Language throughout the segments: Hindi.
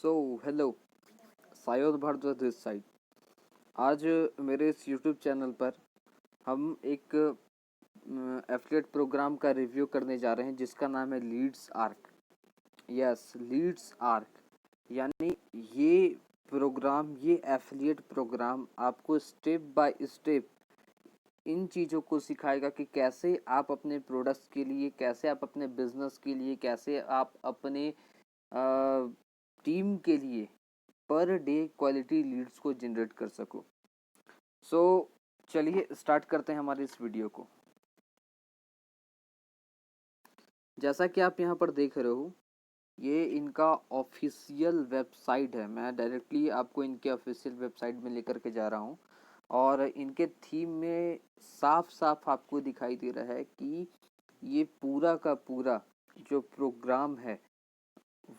So hello, Sayod Bhardwaj this side. आज मेरे इस यूट्यूब चैनल पर हम एक एफिलिएट प्रोग्राम का रिव्यू करने जा रहे हैं जिसका नाम है Leads Arc. Yes, Leads Arc. यानी ये प्रोग्राम, ये एफिलिएट प्रोग्राम आपको स्टेप बाय स्टेप इन चीज़ों को सिखाएगा कि कैसे आप अपने प्रोडक्ट्स के लिए, कैसे आप अपने बिजनेस के लिए, कैसे आप अपने टीम के लिए पर डे क्वालिटी लीड्स को जनरेट कर सको। सो चलिए स्टार्ट करते हैं हमारे इस वीडियो को। जैसा कि आप यहाँ पर देख रहे हो, ये इनका ऑफिशियल वेबसाइट है। मैं डायरेक्टली आपको इनके ऑफिशियल वेबसाइट में लेकर के जा रहा हूँ और इनके थीम में साफ साफ आपको दिखाई दे रहा है कि ये पूरा का पूरा जो प्रोग्राम है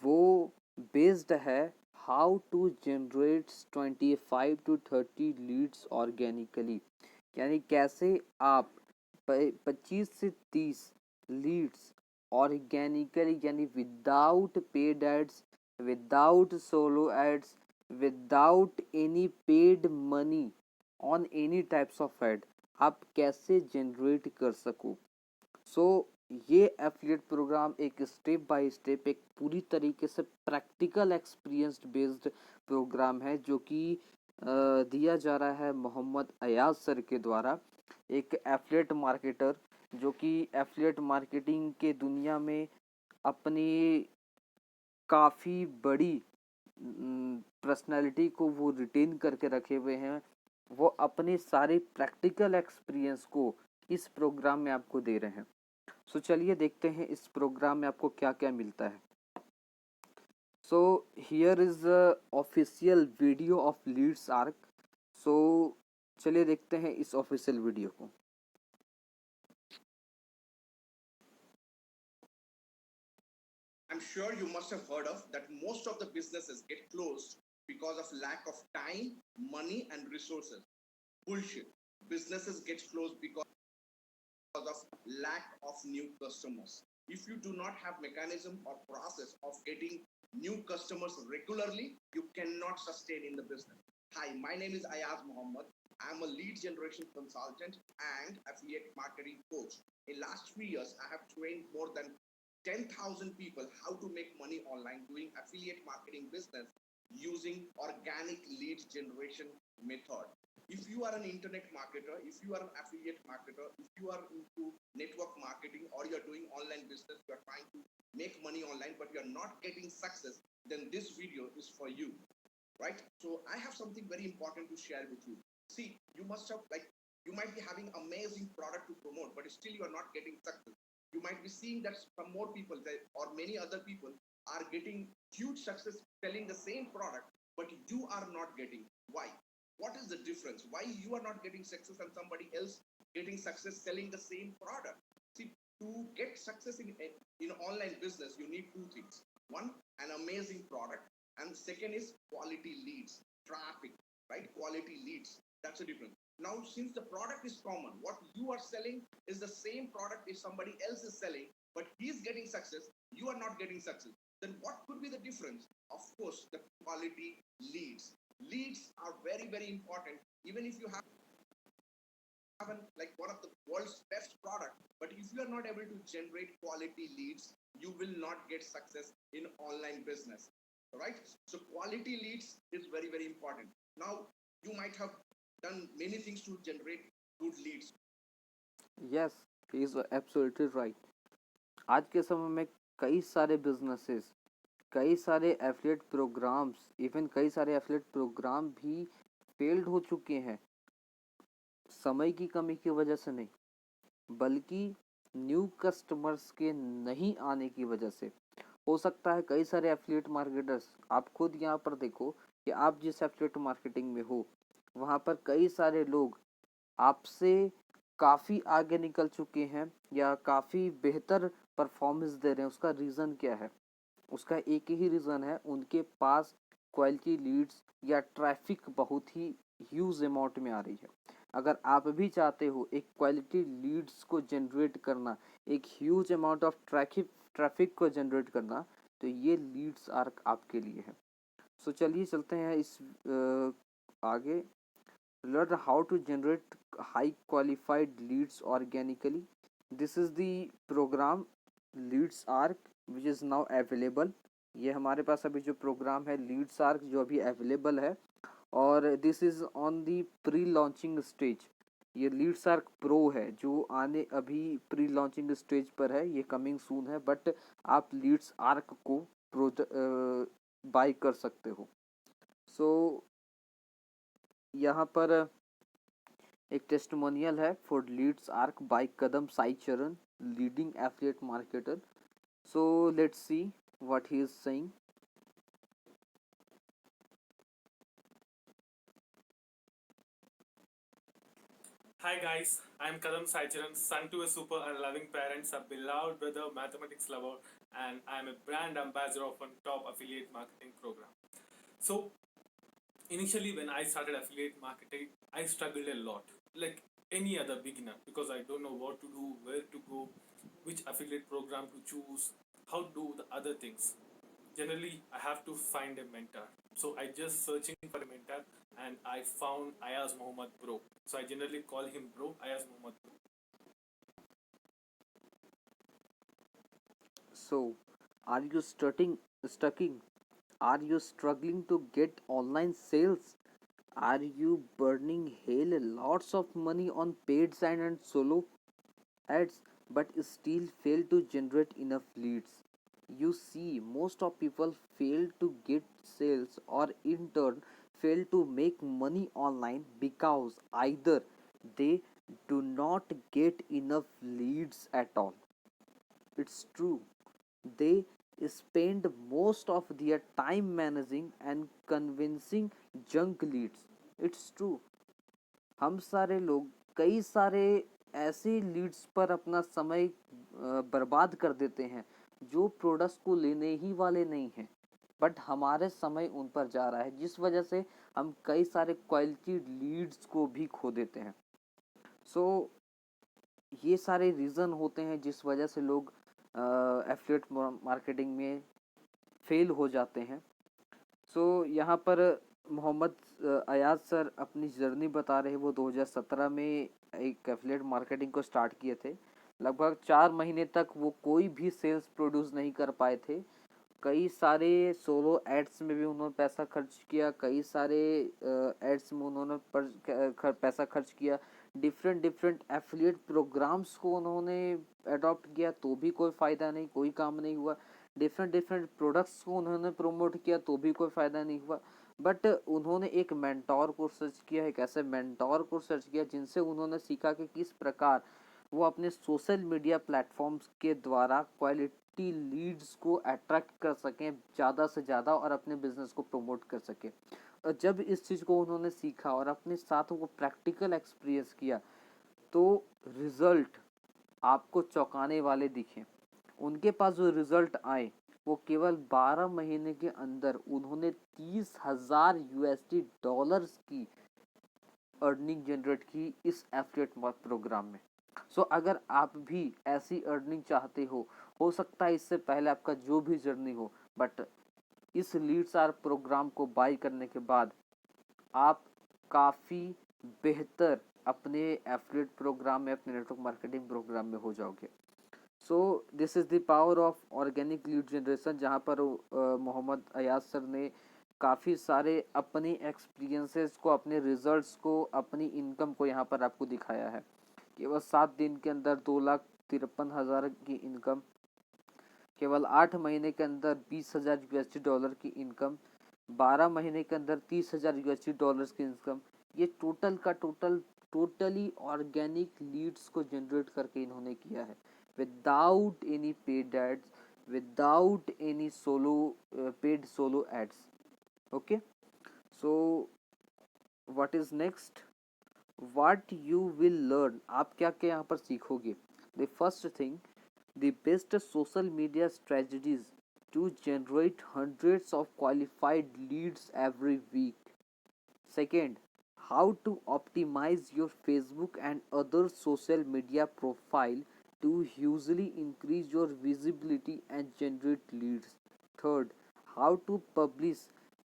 वो बेस्ड है how to generate 25 to 30 leads organically. यानी कैसे आप 25 से 30 लीड्स ऑर्गेनिकली, यानी without paid ads, without solo ads, without any paid money on any types of ad, आप कैसे जनरेट कर सको। सो ये एफिलिएट प्रोग्राम एक स्टेप बाय स्टेप, एक पूरी तरीके से प्रैक्टिकल एक्सपीरियंस बेस्ड प्रोग्राम है जो कि दिया जा रहा है मोहम्मद अयाज सर के द्वारा, एक एफिलिएट मार्केटर जो कि एफिलिएट मार्केटिंग के दुनिया में अपनी काफ़ी बड़ी पर्सनालिटी को वो रिटेन करके रखे हुए हैं। वो अपने सारे प्रैक्टिकल एक्सपीरियंस को इस प्रोग्राम में आपको दे रहे हैं। सो चलिए देखते हैं इस प्रोग्राम में आपको क्या क्या मिलता है। So here is official video of Leeds Arc. So चलिए देखते हैं इस ऑफिशियल वीडियो को। I'm sure you must have heard of that most of the businesses get closed because of lack of time, money, and resources. Bullshit. Businesses get closed because of lack of new customers. If you do not have mechanism or process of getting new customers regularly, you cannot sustain in the business. Hi, my name is Ayaz Mohammed. I'm a lead generation consultant and affiliate marketing coach. In last 3 years, I have trained more than 10,000 people how to make money online doing affiliate marketing business using organic lead generation method. If you are an internet marketer, if you are an affiliate marketer, if you are into network marketing or you're doing online business, you're trying to make money online, but you're not getting success, then this video is for you, right? So I have something very important to share with you. See, you must have you might be having amazing product to promote, but still you are not getting success. You might be seeing that some more people or many other people are getting huge success selling the same product, but you are not getting. Why? What is the difference? Why you are not getting success and somebody else getting success selling the same product? See, to get success in online business, you need two things. One, an amazing product, and the second is quality leads, traffic, right? Quality leads. That's the difference. Now, since the product is common, what you are selling is the same product if somebody else is selling, but he's getting success, you are not getting success. Then what could be the difference? Of course, the quality leads. Leads are very, very important. Even if you have one of the world's best product, but if you are not able to generate quality leads, you will not get success in online business. Right? So quality leads is very, very important. Now, you might have done many things to generate good leads. Yes, he is absolutely right. आज के समय में कई सारे बिजनेसेस, कई सारे एफिलिएट प्रोग्राम्स, इवन कई सारे एफिलिएट प्रोग्राम भी फेल्ड हो चुके हैं। समय की कमी की वजह से नहीं, बल्कि न्यू कस्टमर्स के नहीं आने की वजह से। हो सकता है कई सारे एफिलिएट मार्केटर्स, आप खुद यहाँ पर देखो कि आप जिस एफिलिएट मार्केटिंग में हो वहाँ पर कई सारे लोग आपसे काफ़ी आगे निकल चुके हैं या काफ़ी बेहतर परफॉर्मेंस दे रहे हैं। उसका रीज़न क्या है? उसका एक ही रीज़न है, उनके पास क्वालिटी लीड्स या ट्रैफिक बहुत ही ह्यूज अमाउंट में आ रही है। अगर आप भी चाहते हो एक क्वालिटी लीड्स को जनरेट करना, एक ह्यूज अमाउंट ऑफ ट्रैफिक को जनरेट करना, तो ये लीड्स आर्क आपके लिए है। सो चलिए चलते हैं इस आगे। Learn how to generate high qualified leads organically. This is the program Leads Arc which is now available. ये हमारे पास अभी जो प्रोग्राम है लीड्स आर्क जो अभी अवेलेबल है, और this is on the pre launching stage. ये लीड्स आर्क प्रो है जो आने अभी प्री लॉन्चिंग स्टेज पर है, ये कमिंग सून है, बट आप लीड्स आर्क को बाय कर सकते हो। सो यहाँ पर एक टेस्टिमोनियल है फॉर लीड्स आर्क बाय कदम साई चरण, leading affiliate marketer. So let's see what he is saying. Hi guys, I'm Kadam Saicharan, son to a super and loving parents, a beloved brother, mathematics lover, and I'm a brand ambassador of a top affiliate marketing program. So initially when I started affiliate marketing, I struggled a lot, like any other beginner, because I don't know what to do, where to go, which affiliate program to choose, how to do the other things. Generally, I have to find a mentor. So I just searching for a mentor and I found Ayaz Mohammed Bro. So I generally call him Bro, Ayaz Mohammed Bro. So are you stucking? Are you struggling to get online sales? Are you burning hell lots of money on paid sign and solo ads but still fail to generate enough leads? You see, most of people fail to get sales or in turn fail to make money online because either they do not get enough leads at all. It's true, they spend most of their time managing and convincing junk leads. It's true, हम सारे लोग कई सारे ऐसे लीड्स पर अपना समय बर्बाद कर देते हैं जो प्रोडक्ट्स को लेने ही वाले नहीं हैं, बट हमारे समय उन पर जा रहा है जिस वजह से हम कई सारे क्वालिटी लीड्स को भी खो देते हैं। सो ये सारे रीज़न होते हैं जिस वजह से लोग एफिलिएट मार्केटिंग में फेल हो जाते हैं। सो यहाँ पर मोहम्मद अयाज सर अपनी जर्नी बता रहे हैं। वो 2017 में एक एफिलिएट मार्केटिंग को स्टार्ट किए थे। लगभग 4 महीने तक वो कोई भी सेल्स प्रोड्यूस नहीं कर पाए थे। कई सारे सोलो एड्स में भी उन्होंने पैसा खर्च किया, कई सारे एड्स में उन्होंने पैसा खर्च किया, डिफरेंट डिफरेंट एफिलिएट प्रोग्राम्स को उन्होंने अडॉप्ट किया तो भी कोई फ़ायदा नहीं, कोई काम नहीं हुआ। डिफरेंट डिफरेंट प्रोडक्ट्स को उन्होंने प्रमोट किया तो भी कोई फ़ायदा नहीं हुआ। बट उन्होंने एक मेंटोर को सर्च किया, एक ऐसे मेंटोर को सर्च किया जिनसे उन्होंने सीखा कि किस प्रकार वो अपने सोशल मीडिया प्लेटफॉर्म्स के द्वारा क्वालिटी लीड्स को अट्रैक्ट कर सकें ज़्यादा से ज़्यादा और अपने बिजनेस को प्रमोट कर सकें। और जब इस चीज़ को उन्होंने सीखा और अपने साथ वो प्रैक्टिकल एक्सपीरियंस किया तो रिज़ल्ट आपको चौंकाने वाले दिखे। उनके पास जो रिज़ल्ट आए वो केवल 12 महीने के अंदर उन्होंने 30,000 यूएसडी डॉलर्स की अर्निंग जनरेट की इस एफिलिएट प्रोग्राम में। सो अगर आप भी ऐसी अर्निंग चाहते हो सकता है इससे पहले आपका जो भी जर्नी हो, बट इस लीड्स आर प्रोग्राम को बाय करने के बाद आप काफ़ी बेहतर अपने एफिलिएट प्रोग्राम में, अपने नेटवर्क मार्केटिंग प्रोग्राम में हो जाओगे। So this is the power of organic lead generation, जहाँ पर मोहम्मद अयाज सर ने काफ़ी सारे अपनी एक्सपीरियंसेस को, अपने रिजल्ट्स को, अपनी इनकम को यहाँ पर आपको दिखाया है। केवल 7 दिन के अंदर 2,53,000 की इनकम, केवल 8 महीने के अंदर 20,000 यूएसडी डॉलर की इनकम, 12 महीने के अंदर 30,000 यूएसडी डॉलर्स की इनकम। ये टोटल का टोटली ऑर्गेनिक लीड्स को जनरेट करके इन्होंने किया है without any paid ads, without any paid solo ads. Okay, so what is next, what you will learn, आप क्या क्या यहाँ पर सीखोगे। The first thing, the best social media strategies to generate hundreds of qualified leads every week. Second, how to optimize your Facebook and other social media profile to hugely increase your visibility and generate leads. Third, how to publish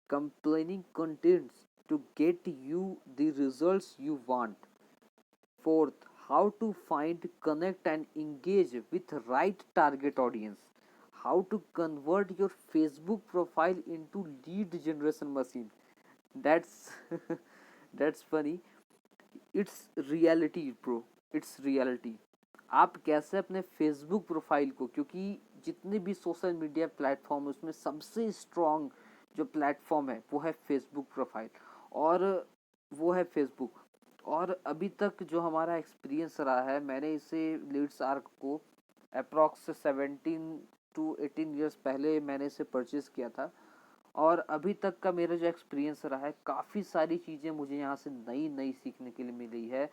complaining contents to get you the results you want. Fourth, how to find, connect and engage with right target audience. How to convert your Facebook profile into lead generation machine. That's that's funny. It's reality bro, it's reality. आप कैसे अपने फेसबुक प्रोफाइल को, क्योंकि जितने भी सोशल मीडिया प्लेटफॉर्म है उसमें सबसे स्ट्रॉन्ग जो प्लेटफॉर्म है वो है फेसबुक प्रोफाइल, और वो है फेसबुक। और अभी तक जो हमारा एक्सपीरियंस रहा है, मैंने इसे लीड्स आर्क को अप्रॉक्स 17 to 18 ईयर्स पहले मैंने इसे परचेज़ किया था, और अभी तक का मेरा जो एक्सपीरियंस रहा है, काफ़ी सारी चीज़ें मुझे यहाँ से नई नई सीखने के लिए मिली है,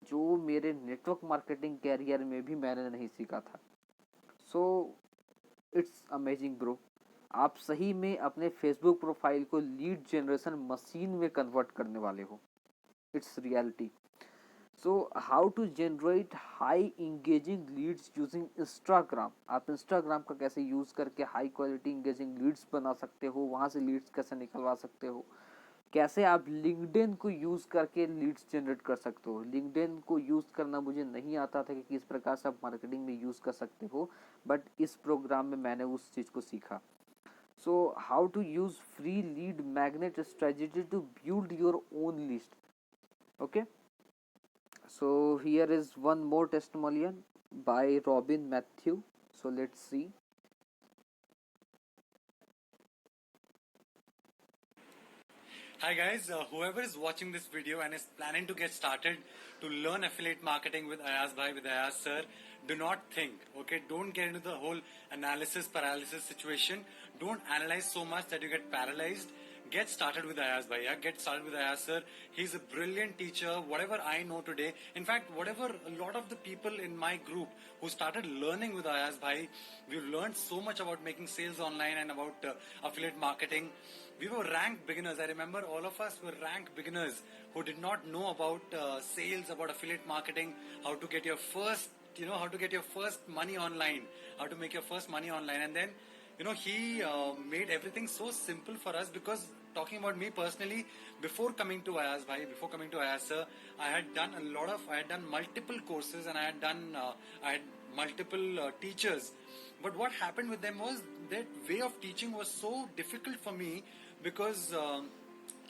जो मेरे नेटवर्क मार्केटिंग कैरियर में भी मैंने नहीं सीखा था। So it's amazing bro. आप सही में अपने फेसबुक प्रोफाइल को लीड जनरेशन मशीन में कन्वर्ट करने वाले हो। It's reality. So how to generate high engaging leads using Instagram. आप इंस्टाग्राम का कैसे यूज़ करके हाई क्वालिटी इंगेजिंग लीड्स बना सकते हो, वहाँ से लीड्स कैसे निकलवा सकते हो। कैसे आप लिंक्डइन को यूज़ करके लीड्स जनरेट कर सकते हो। लिंक्डइन को यूज़ करना मुझे नहीं आता था कि किस प्रकार से आप मार्केटिंग में यूज़ कर सकते हो, बट इस प्रोग्राम में मैंने उस चीज़ को सीखा। So how to use free lead magnet strategy to build your own list. Okay, so here is one more testimonial by Robin Matthew. So let's see. Hi guys, whoever is watching this video and is planning to get started to learn affiliate marketing with Ayaz Bhai, with Ayaz sir, do not think, okay? Don't get into the whole analysis paralysis situation. Don't analyze so much that you get paralyzed. Get started with Ayaz Bhai, yeah? Get started with Ayaz sir. He's a brilliant teacher. Whatever I know today, in fact, whatever a lot of the people in my group who started learning with Ayaz Bhai, we've learned so much about making sales online and about affiliate marketing. We were ranked beginners. I remember all of us were ranked beginners who did not know about sales, about affiliate marketing, how to get your first, how to get your first money online, how to make your first money online. And then, he made everything so simple for us because talking about me personally, before coming to Ayaz Bhai, before coming to Ayaz sir, I had done multiple courses and I had multiple teachers. But what happened with them was that way of teaching was so difficult for me because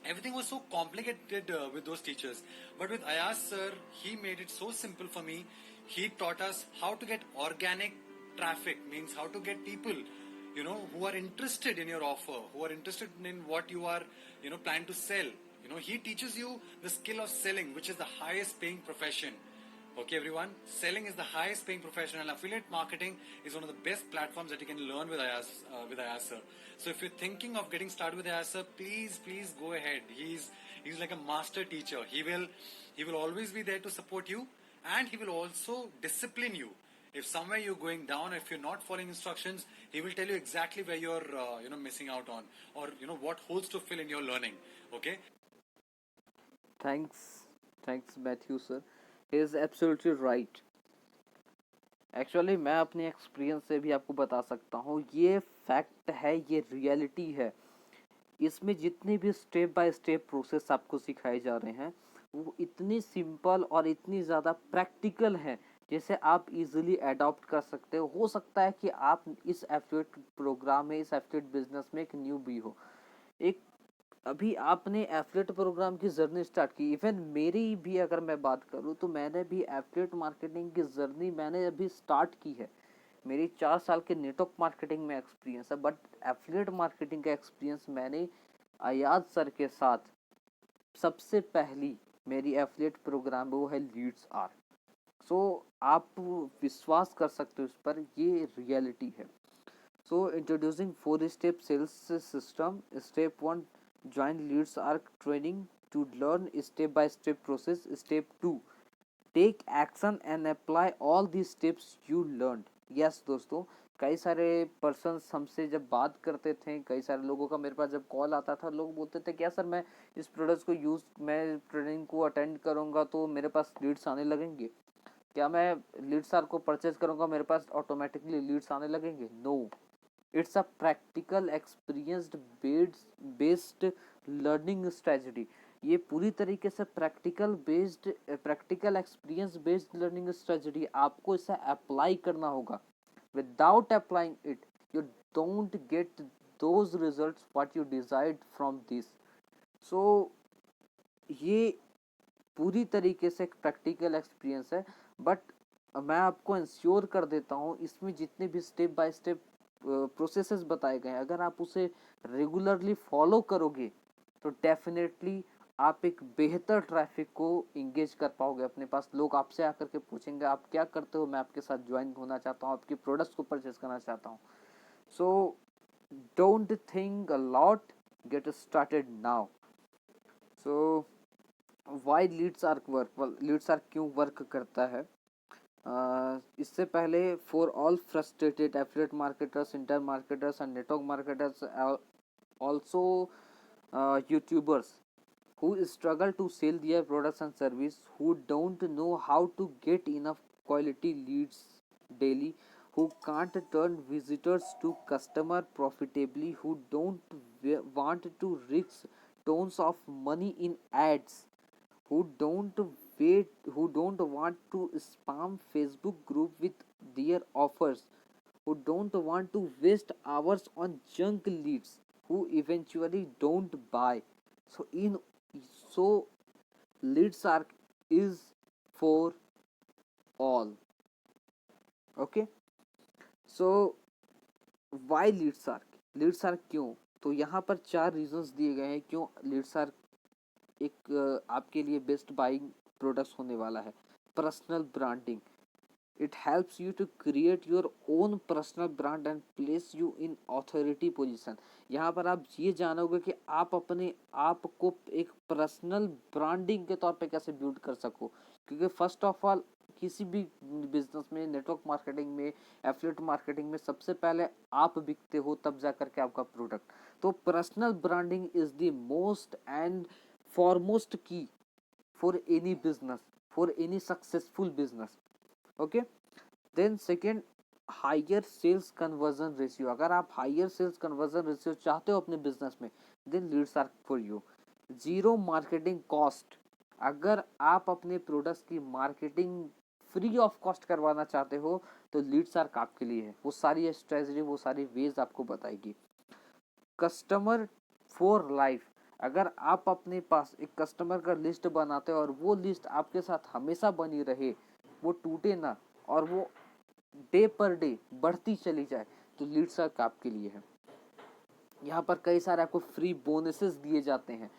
everything was so complicated with those teachers. But with Ayaz sir, he made it so simple for me. He taught us how to get organic traffic, means how to get people, who are interested in your offer, who are interested in what you are, planning to sell. He teaches you the skill of selling, which is the highest paying profession. Okay, everyone, selling is the highest paying profession, and affiliate marketing is one of the best platforms that you can learn with Ayaz sir. So if you're thinking of getting started with Ayaz sir, please go ahead. He's like a master teacher. He will always be there to support you, and he will also discipline you. If somewhere you're going down, if you're not following instructions, he will tell you exactly where you're missing out on, or what holes to fill in your learning. Okay. Thanks Matthew sir. He is absolutely right. Actually मैं अपने एक्सपीरियंस से भी आपको बता सकता हूँ, ये फैक्ट है, ये रियलिटी है। इसमें जितने भी स्टेप बाय स्टेप प्रोसेस आपको सिखाए जा रहे हैं वो इतनी सिंपल और इतनी ज़्यादा प्रैक्टिकल है, जैसे आप इजीली अडॉप्ट कर सकते हो सकता है कि आप इस एफिलिएट प्रोग्राम में, इस एफिलिएट बिजनेस में एक न्यू भी हो, एक अभी आपने एफिलिएट प्रोग्राम की जर्नी स्टार्ट की। इवन मेरी भी अगर मैं बात करूँ तो मैंने भी एफिलिएट मार्केटिंग की जर्नी मैंने अभी स्टार्ट की है। मेरी 4 साल के नेटवर्क मार्केटिंग में एक्सपीरियंस है, बट एफिलिएट मार्केटिंग का एक्सपीरियंस मैंने अयाज सर के साथ सबसे पहली मेरी एफिलिएट प्रोग्राम वो है लीड्स आर। सो आप विश्वास कर सकते हो इस पर, ये रियलिटी है। So introducing 4 step sales system. Step 1, join leads arc training to learn step by step process. Step 2, take action and apply all the steps you learned. yes दोस्तों, कई सारे पर्सन्स हमसे जब बात करते थे, कई सारे लोगों का मेरे पास जब कॉल आता था, लोग बोलते थे क्या सर मैं इस प्रोडक्ट्स को यूज़, मैं ट्रेनिंग को अटेंड करूँगा तो मेरे पास लीड्स आने लगेंगे, क्या मैं लीड्स आर को परचेज करूँगा मेरे पास ऑटोमेटिकली लीड्स आने लगेंगे? No, It's a practical experience based learning strategy. ये पूरी तरीके से practical experience based learning strategy, आपको इसे अप्लाई करना होगा. Without applying it you don't get those results what you desired from this. So ये पूरी तरीके से एक प्रैक्टिकल एक्सपीरियंस है, बट मैं आपको इंश्योर कर देता हूँ इसमें जितने भी स्टेप बाय स्टेप प्रोसेसेस बताए गए हैं, अगर आप उसे रेगुलरली फॉलो करोगे तो डेफिनेटली आप एक बेहतर ट्रैफिक को इंगेज कर पाओगे. अपने पास लोग आपसे आकर के पूछेंगे आप क्या करते हो, मैं आपके साथ ज्वाइन होना चाहता हूँ, आपके प्रोडक्ट्स को परचेज करना चाहता हूँ. So don't think a lot, get started now. So why leads are work, leads are क्यों वर्क करता है. इससे पहले for all frustrated affiliate marketers, inter marketers and network marketers, also YouTubers who struggle to sell their products and service, who don't know how to get enough quality leads daily, who can't turn visitors to customer profitably, who don't want to risk tons of money in ads, who don't want to spam Facebook group with their offers, who don't want to waste hours on junk leads, who eventually don't buy. So in so leads arc is for all. Okay, so why leads arc, leads arc क्यों. तो यहाँ पर 4 रीजंस दिए गए हैं क्यों leads arc एक आपके लिए बेस्ट बाइंग प्रोडक्ट्स होने वाला है. Personal branding, it helps you to create your own personal brand and place you in authority position. यहाँ पर आप ये जानोगे कि आप अपने आप को एक पर्सनल ब्रांडिंग के तौर पे कैसे बिल्ड कर सको, क्योंकि फर्स्ट ऑफ ऑल किसी भी बिजनेस में, नेटवर्क मार्केटिंग में, एफिलिएट मार्केटिंग में सबसे पहले आप बिकते हो तब जा करके आपका प्रोडक्ट. तो personal branding is the most and foremost key for any business, for any successful business. Okay, then second, higher sales conversion ratio. अगर आप हायर सेल्स कन्वर्जन रेशियो चाहते हो अपने बिजनेस में, then leads are for you. Zero marketing cost, अगर आप अपने प्रोडक्ट्स की मार्केटिंग फ्री ऑफ कॉस्ट करवाना चाहते हो तो लीड्स आर आपके लिए है. वो सारी स्ट्रेटजी, वो सारी वेज आपको बताएगी. कस्टमर फॉर लाइफ, अगर आप अपने पास एक कस्टमर का लिस्ट बनाते हो और वो लिस्ट आपके साथ हमेशा बनी रहे, वो टूटे ना और वो डे पर डे बढ़ती चली जाए, तो लीड्स आर्क आपके लिए है. यहाँ पर कई सारे आपको फ्री बोनसेस दिए जाते हैं.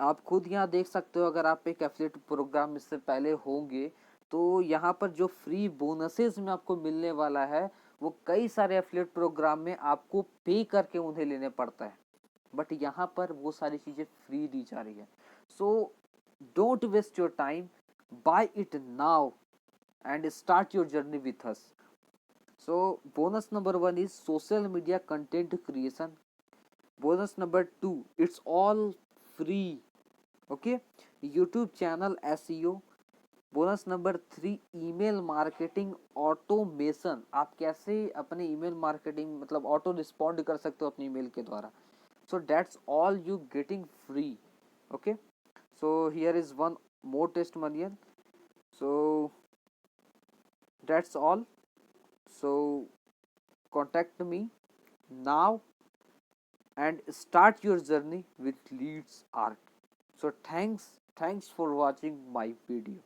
आप खुद यहाँ देख सकते हो, अगर आप एक एफिलिएट प्रोग्राम इससे पहले होंगे तो यहाँ पर जो फ्री बोनसेस में आपको मिलने वाला है वो कई सारे एफिलिएट प्रोग्राम में आपको पे करके उन्हें लेने पड़ता है, बट यहाँ पर वो सारी चीज़ें फ्री दी जा रही है. So don't waste your time, buy it now and start your journey with us. So bonus number 1 is social media content creation. Bonus number 2, it's all free. Okay, YouTube channel SEO. Bonus number 3, email marketing automation. आप कैसे अपने ईमेल मार्केटिंग मतलब ऑटो रिस्पॉन्ड कर सकते हो अपने ईमेल के द्वारा. So that's all you getting free. Okay, so here is one more testimonial. So that's all. So contact me now and start your journey with leads arc. So thanks for watching my video.